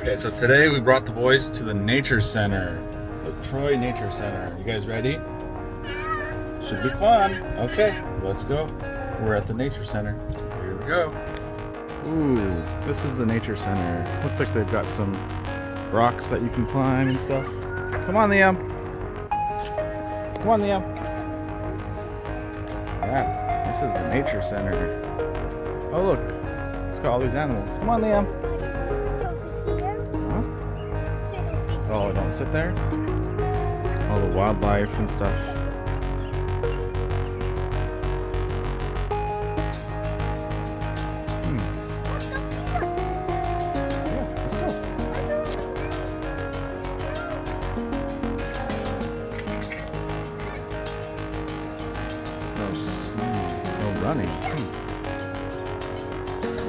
Okay, so today we brought the boys to the Nature Center, the Troy Nature Center. You guys ready? Should be fun. Okay, let's go. We're at the Nature Center. Here we go. Ooh, this is the Nature Center. Looks like they've got some rocks that you can climb and stuff. Come on, Liam. Come on, Liam. Yeah, this is the Nature Center. Oh, look. It's got all these animals. Come on, Liam. Huh? Oh, don't sit there. All the wildlife and stuff. Yeah, let's go. No running.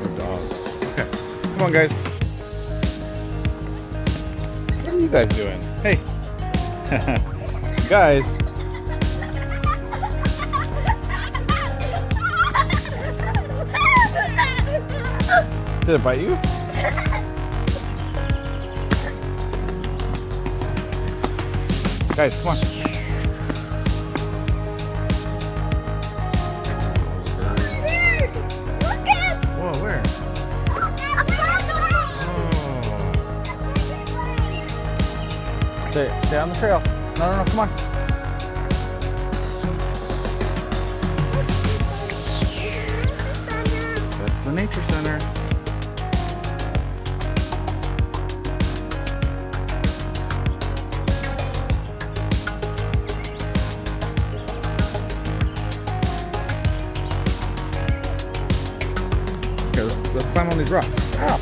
No dogs. Okay, come on, guys. What are you guys doing? Hey, guys. Did it bite you? Guys, come on. Whoa, where? Oh. Stay on the trail. No, come on. That's the Nature Center. Okay, let's climb on these rocks. Ow.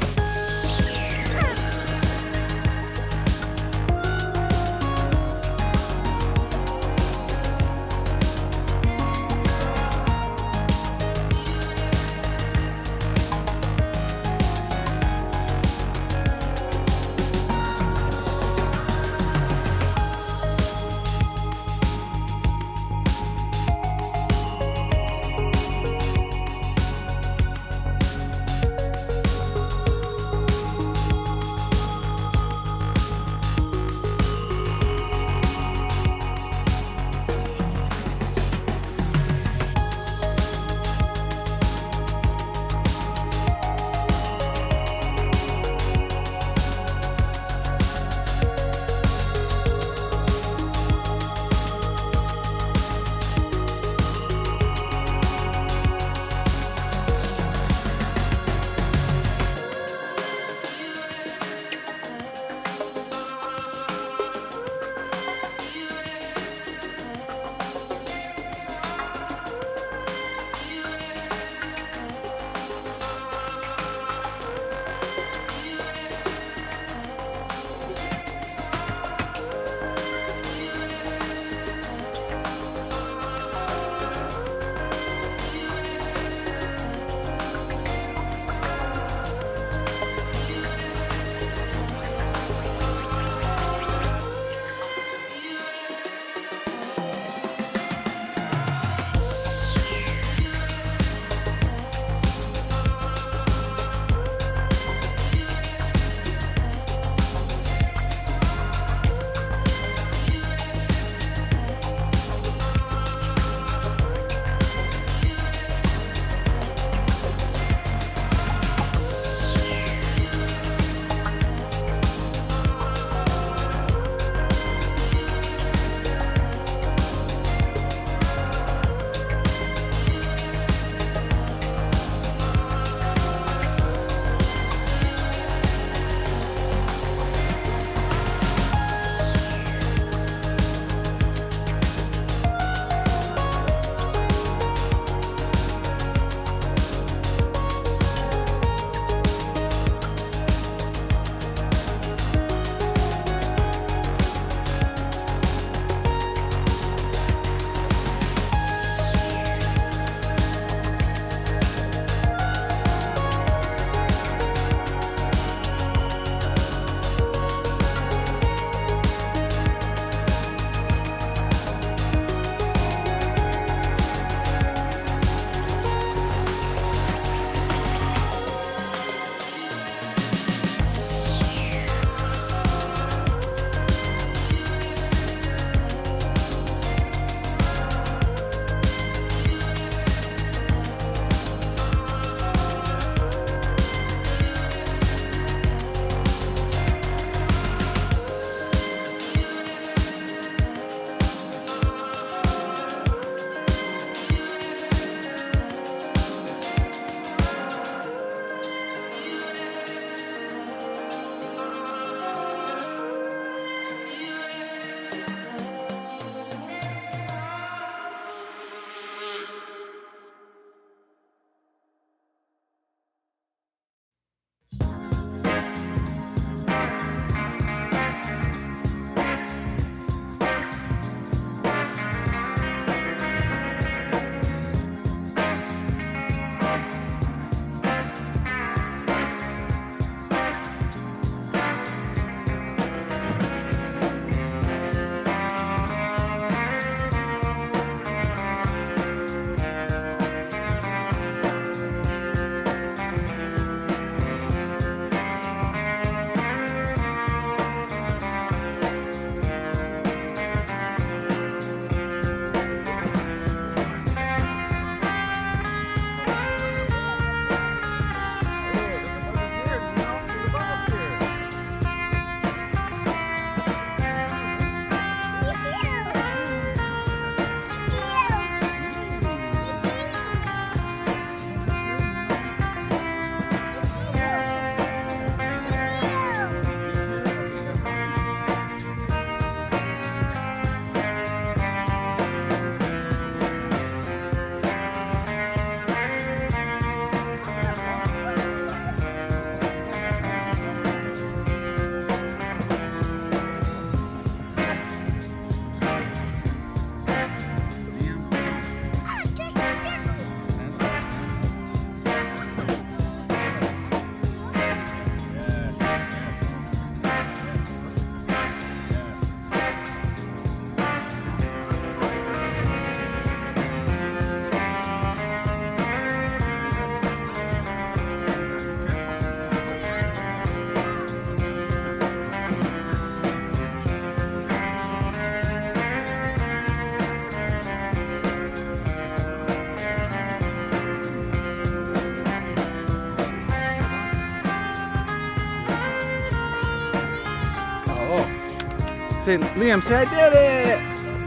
Say, Liam, say I did it!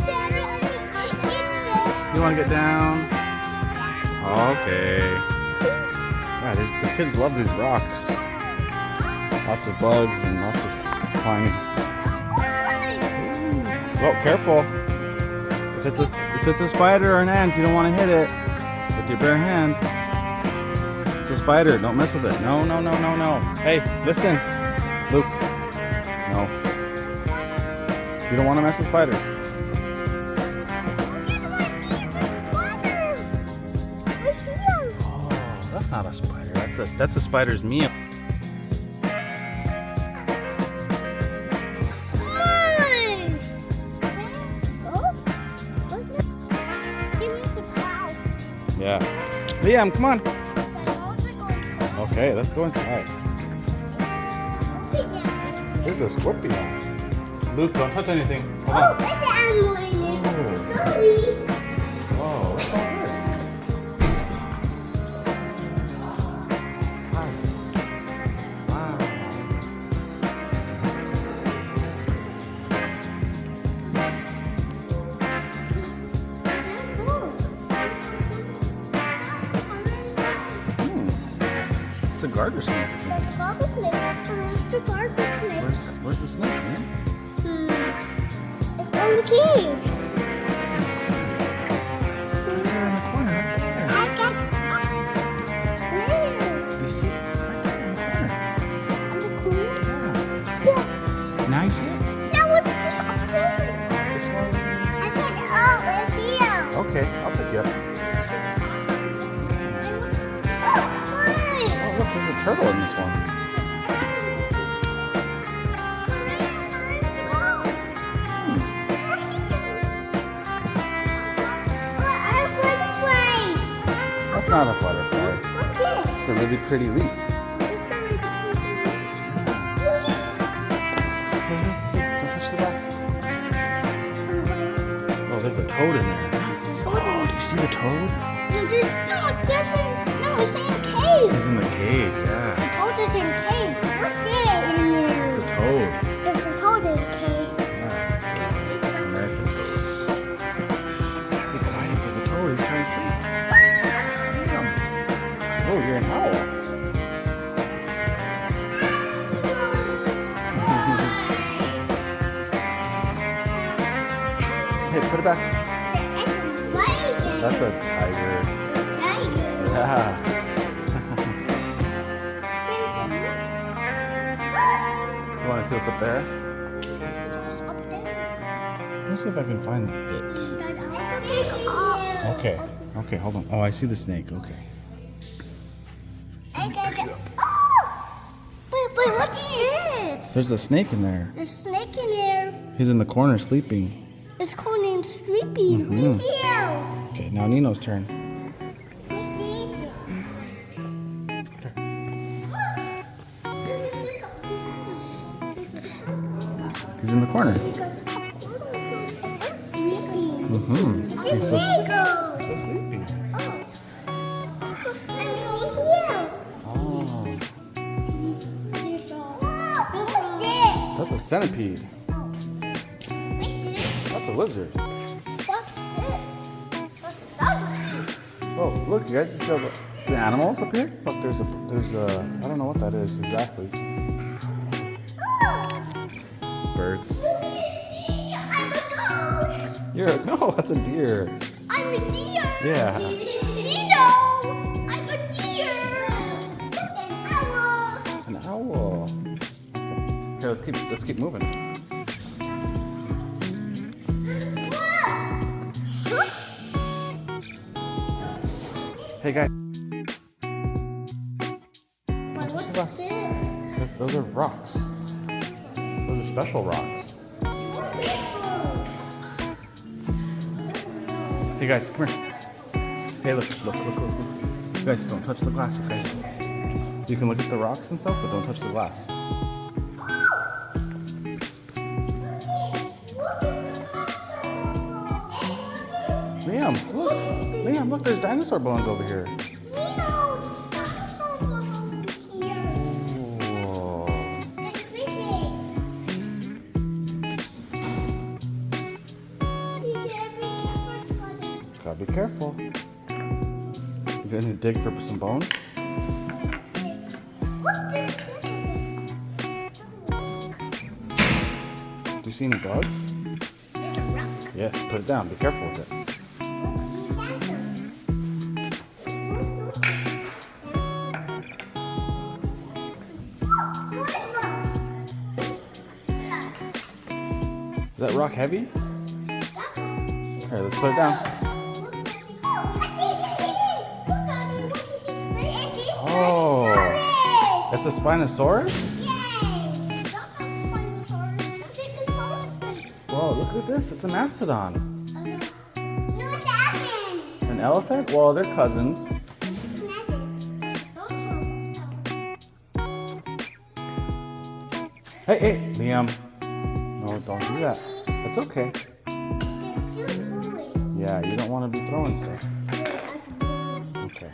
Daddy, I need to eat it. You want to get down? Okay. Yeah, the kids love these rocks. Lots of bugs and lots of climbing. Oh, careful. If it's a spider or an ant, you don't want to hit it with your bare hand. It's a spider. Don't mess with it. No, no, no, no, no. Hey, listen. Luke. No. You don't want to mess with spiders. Oh, that's not a spider. That's a spider's meal. Yeah. Liam, come on. Okay, let's go inside. There's a scorpion. Luke, don't touch anything. Come on. Whoa, what's all this? Wow. It's a garter snake. That's a garter snake. Where's the garter snake? Where's the snake, man? It's in the cave. There in the corner, right there. I got where? You see it? Right there in the corner. In the corner? Yeah. Now you see it? That was just up there. This one? I got it all right here. Okay, I'll pick you up. Oh, look, there's a turtle in this one. That's not a butterfly. What's it? It's a really pretty leaf. Hey, don't touch the glass. Oh, there's a toad in there. Oh, do you see the toad? No, it's in a cave. He's in the cave, yeah. The toad is in a cave. What's it in there? It's a toad. There's a toad in a cave. American toad. Be quiet for the toad. He's trying to sleep. Oh, you're an owl. Hey, put it back. That's a tiger. Yeah. You want to see what's up there? Let me see if I can find it. Okay. Okay, hold on. Oh, I see the snake. Okay. Wait, what's this? There's a snake in there. There's a snake in there. He's in the corner sleeping. It's called named Sleepy. Mhm. Okay, now Nino's turn. He's in the corner. Mm-hmm. He's so sleepy. Oh, that's a centipede. That's a lizard. What's this? What's the centipede? Oh, look, you guys just see the animals up here? Look, there's a, I don't know what that is exactly. Birds. I'm a goat. No, that's a deer. I'm a deer. Yeah. Nino, I'm a deer. An owl. An owl. Okay, let's keep moving. Hey guys. What's this? Those are rocks. Those are special rocks. Hey guys, come here. Hey, look. You guys, don't touch the glass, okay? You can look at the rocks and stuff, but don't touch the glass. Liam, look. Liam, look, there's dinosaur bones over here. Nino, dinosaur was over here. Whoa. It's fishing. gotta be careful. You gonna dig for some bones? Do you see any bugs? Yes, put it down. Be careful with it. Is that rock heavy? Here, let's put it down. Oh, that's a Spinosaurus? Whoa, look at this. It's a mastodon. An elephant? Well, they're cousins. Hey, hey, Liam. No, don't do that. It's okay. Yeah, you don't want to be throwing stuff. Okay.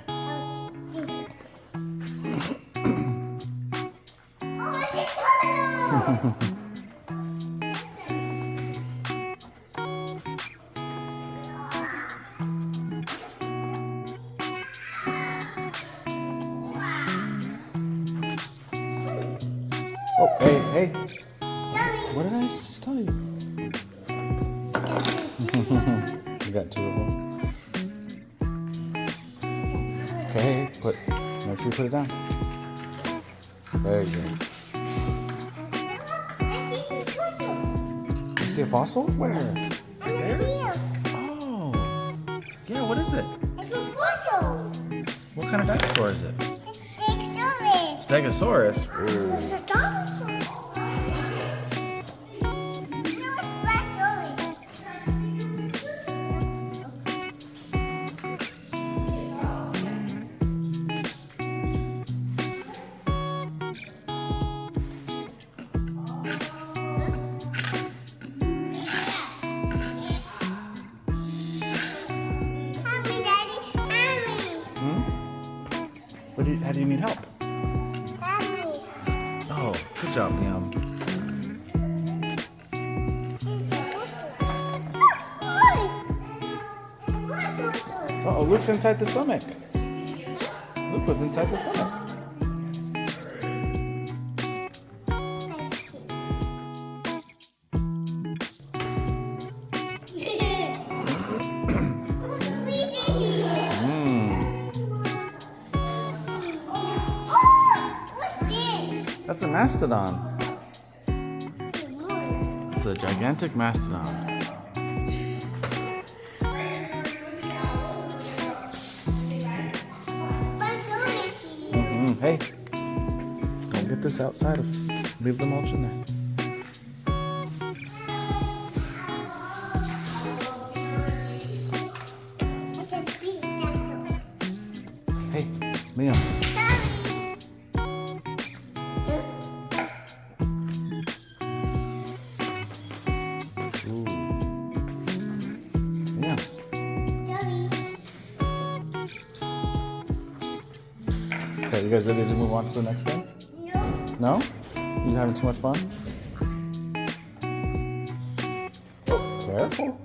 Oh, hey, hey. What did I just tell you? You got two of them. Okay, make sure you put it down. Very good. You see a fossil? Where? There? Oh. Yeah, what is it? It's a fossil. What kind of dinosaur is it? Stegosaurus. Stegosaurus? Ooh. It's a dinosaur. How do you need help? Daddy. Oh, good job, Liam. Uh-oh, Luke's inside the stomach. Luke was inside the stomach. That's a mastodon. It's a gigantic mastodon. Hey, don't get this outside of. Leave the mulch in there. Hey, Liam. Okay, you guys ready to move on to the next thing? No? You having too much fun? Oh, careful.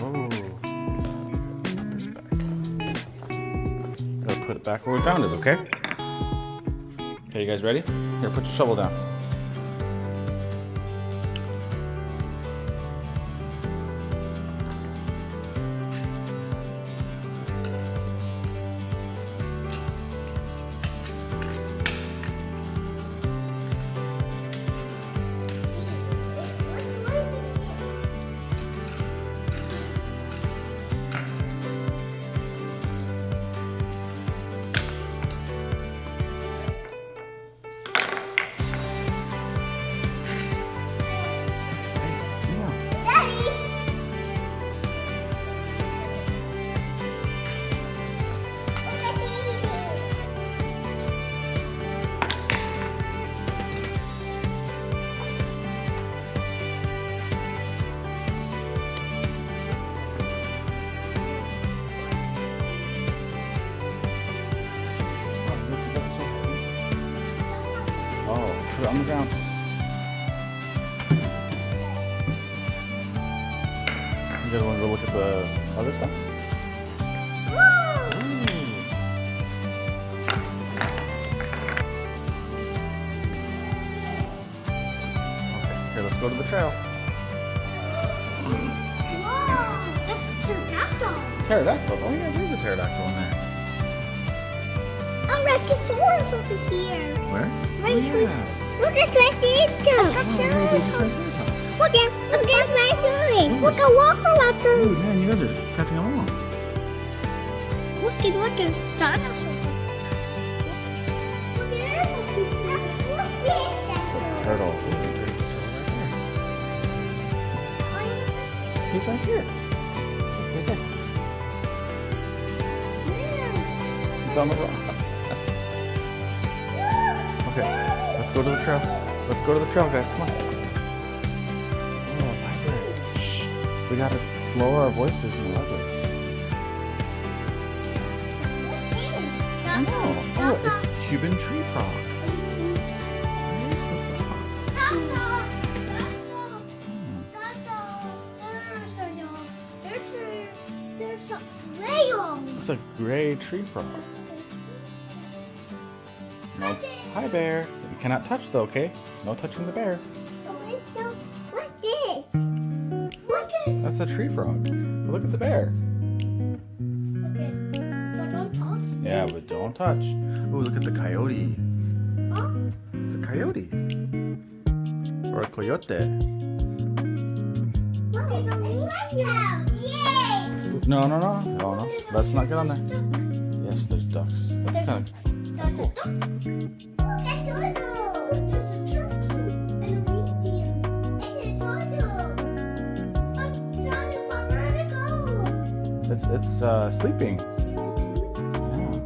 Oh. Put this back. Gotta put it back where we found it, okay? Okay, you guys ready? Here, put your shovel down. Oh, put it on the ground. guys want to go look at the other stuff? Okay, here, let's go to the trail. Wow, that's a pterodactyl. Pterodactyl. Oh yeah, there's a pterodactyl in there. A Brachiosaurus over here. Where? Right here. Yeah. Look, it's Triceratops. Oh, maybe it's a Triceratops. Look at Triceratops. Look at Velociraptor. Ooh, man, you guys are catching along. Look at dinosaur. Look at this. What's this? Turtle. Ooh, he's right here. He's right there. It's on the rock. Okay, let's go to the trail. Let's go to the trail, guys. Come on. Oh, Piper. Shh. We gotta lower our voices in the library. I know. Oh, it's Cuban tree frog. Where is the frog? There's a whale. It's a gray tree frog. No. Hi, bear. You cannot touch, though, okay? No touching the bear. What's this? Look at. That's a tree frog. Look at the bear. Okay, but don't touch. Yeah, but don't touch. Ooh, look at the coyote. Huh? It's a coyote. Or a coyote. Look at the window. Yay! No, no, no. No, no. Let's not get on there. Yes, there's ducks. That's kind of There's a duck. Look at Dodo. There's a turkey and a reindeer and a turtle. Johnny, where to go? It's sleeping. Yeah.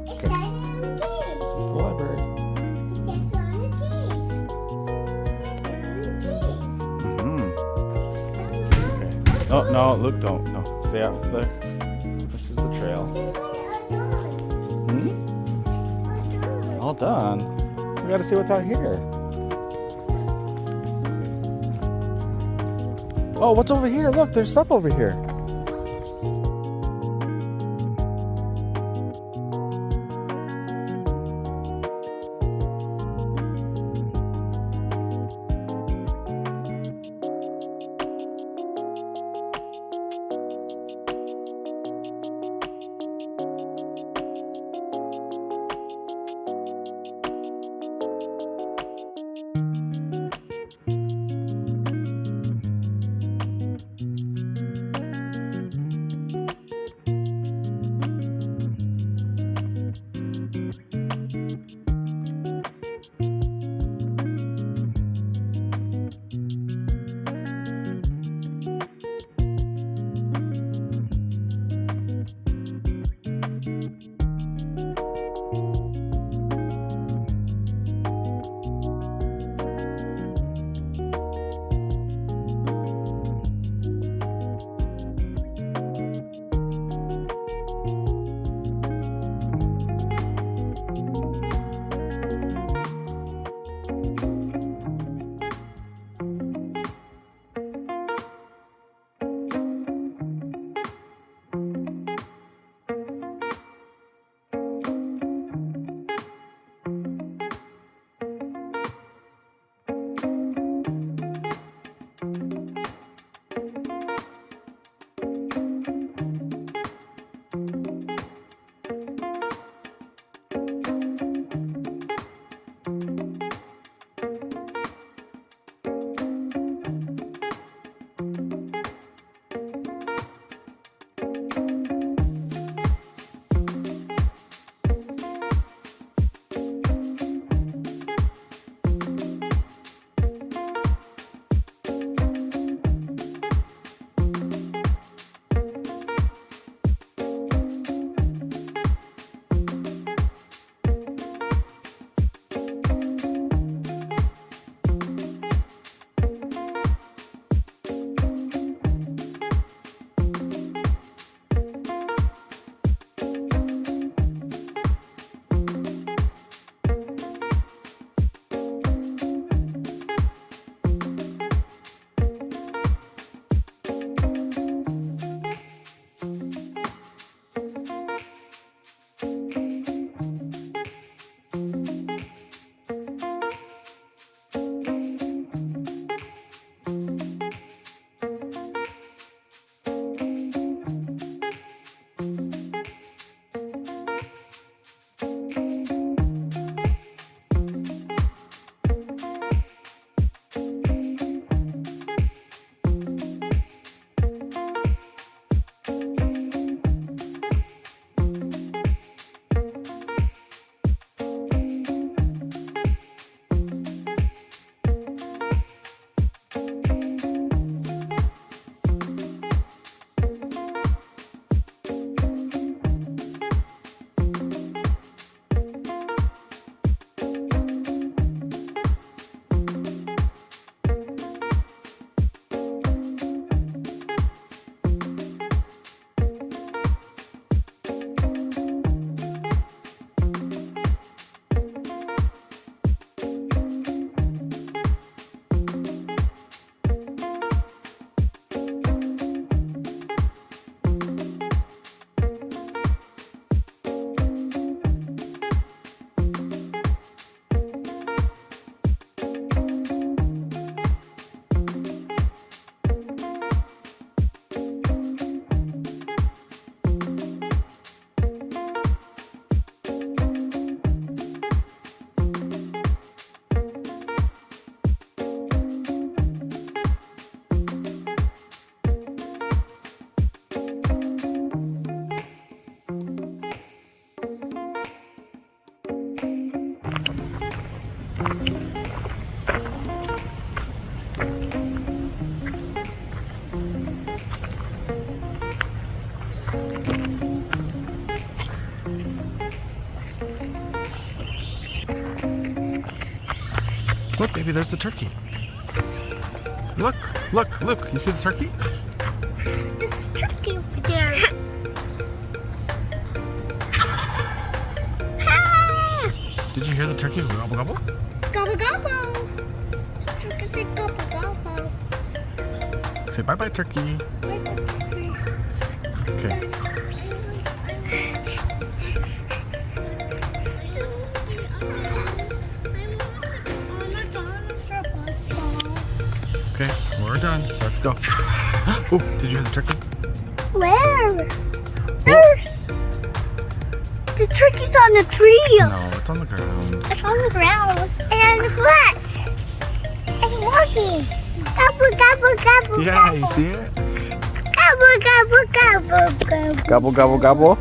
It's Okay. in a cage. The library. It says on a cage. It says on a cage. Okay. No, no, look, don't. No, stay out there. This is the trail. Hmm? All done. We gotta see what's out here. Oh, what's over here? Look, there's stuff over here. Look, baby, there's the turkey. Look, look, look. You see the turkey? There's a turkey over there. Ah! Did you hear the turkey gobble gobble? Gobble gobble. The turkey said gobble gobble. Say bye bye, turkey. Okay. Okay, we're done. Let's go. Oh, did you hear the turkey? Where? There. The turkey's on the tree. No, it's on the ground. It's on the ground. And on the grass. It's walking. Gobble, gobble, gobble, Yeah, gobble. you see it? Gobble, gobble, gobble, gobble. Gobble, gobble, gobble.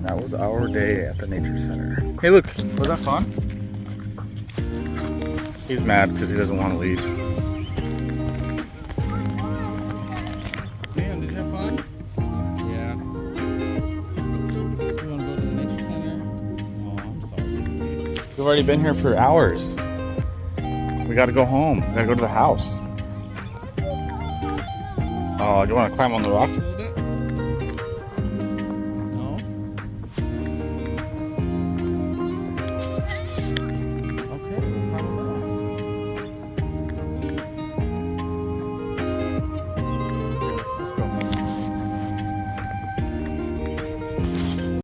That was our day at the nature center. Hey, look, was that fun? He's mad because he doesn't want to leave. Man, did you have fun? Yeah. You want to go to the nature center? Oh, I'm sorry. We've already been here for hours. We got to go home. We got to go to the house. Oh, do you want to climb on the rock?